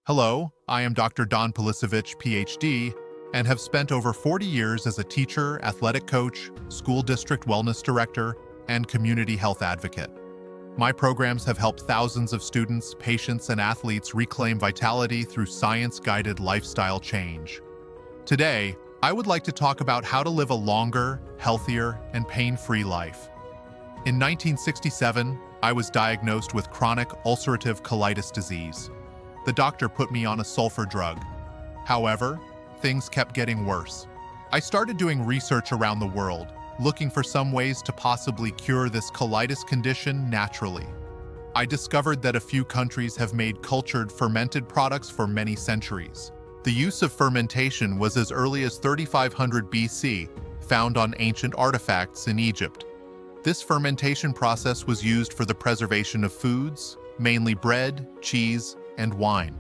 Hello, I am Dr. Don Pulisevich, Ph.D., and have spent over 40 years as a teacher, athletic coach, school district wellness director, and community health advocate. My programs have helped thousands of students, patients, and athletes reclaim vitality through science-guided lifestyle change. Today, I would like to talk about how to live a longer, healthier, and pain-free life. In 1967, I was diagnosed with chronic ulcerative colitis disease. The doctor put me on a sulfur drug. However, things kept getting worse. I started doing research around the world, looking for some ways to possibly cure this colitis condition naturally. I discovered that a few countries have made cultured fermented products for many centuries. The use of fermentation was as early as 3500 BC, found on ancient artifacts in Egypt. This fermentation process was used for the preservation of foods, mainly bread, cheese, and wine.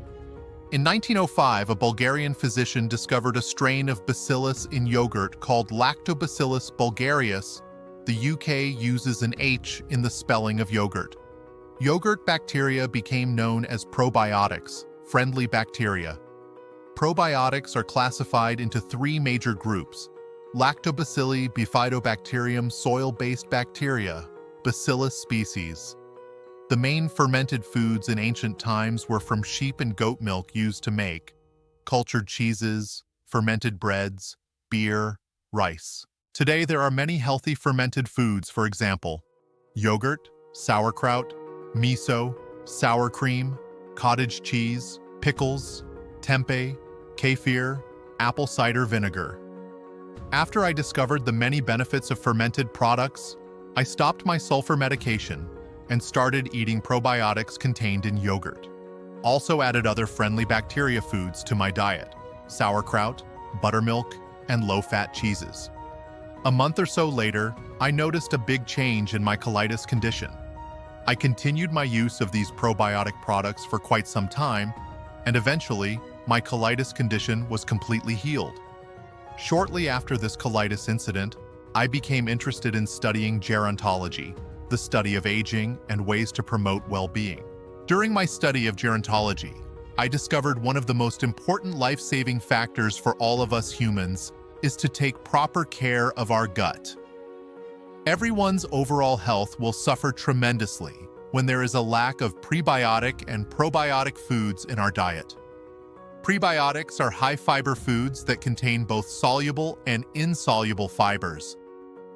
In 1905, a Bulgarian physician discovered a strain of bacillus in yogurt called Lactobacillus bulgarius. The UK uses an H in the spelling of yogurt. Yogurt bacteria became known as probiotics, friendly bacteria. Probiotics are classified into three major groups: Lactobacilli, Bifidobacterium, soil-based bacteria, Bacillus species. The main fermented foods in ancient times were from sheep and goat milk used to make cultured cheeses, fermented breads, beer, rice. Today, there are many healthy fermented foods, for example, yogurt, sauerkraut, miso, sour cream, cottage cheese, pickles, tempeh, kefir, apple cider vinegar. After I discovered the many benefits of fermented products, I stopped my sulfur medication and started eating probiotics contained in yogurt. Also added other friendly bacteria foods to my diet: sauerkraut, buttermilk, and low-fat cheeses. A month or so later, I noticed a big change in my colitis condition. I continued my use of these probiotic products for quite some time, and eventually, my colitis condition was completely healed. Shortly after this colitis incident, I became interested in studying gerontology, the study of aging and ways to promote well-being. During my study of gerontology, I discovered one of the most important life-saving factors for all of us humans is to take proper care of our gut. Everyone's overall health will suffer tremendously when there is a lack of prebiotic and probiotic foods in our diet. Prebiotics are high-fiber foods that contain both soluble and insoluble fibers.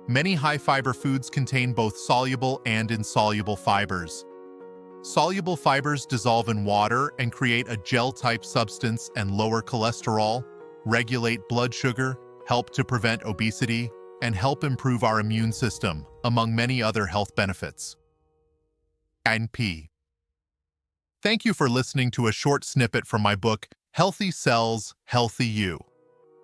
Many high-fiber foods contain both soluble and insoluble fibers. Soluble fibers dissolve in water and create a gel-type substance and lower cholesterol, regulate blood sugar, help to prevent obesity, and help improve our immune system, among many other health benefits. NP. Thank you for listening to a short snippet from my book, Healthy Cells, Healthy You.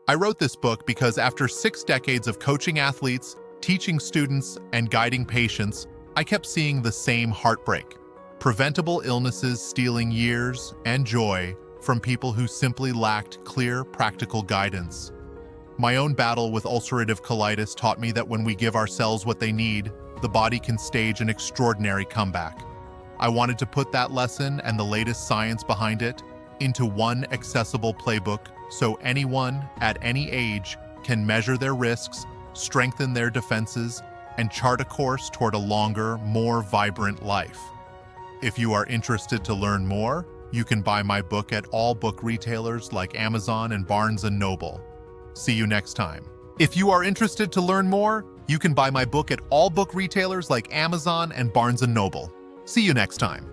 I wrote this book because after 6 decades of coaching athletes, teaching students, and guiding patients, I kept seeing the same heartbreak: preventable illnesses stealing years and joy from people who simply lacked clear, practical guidance. My own battle with ulcerative colitis taught me that when we give our cells what they need, the body can stage an extraordinary comeback. I wanted to put that lesson and the latest science behind it into one accessible playbook so anyone at any age can measure their risks, strengthen their defenses, and chart a course toward a longer, more vibrant life. If you are interested to learn more, you can buy my book at all book retailers like Amazon and Barnes & Noble. See you next time. If you are interested to learn more, you can buy my book at all book retailers like Amazon and Barnes & Noble. See you next time.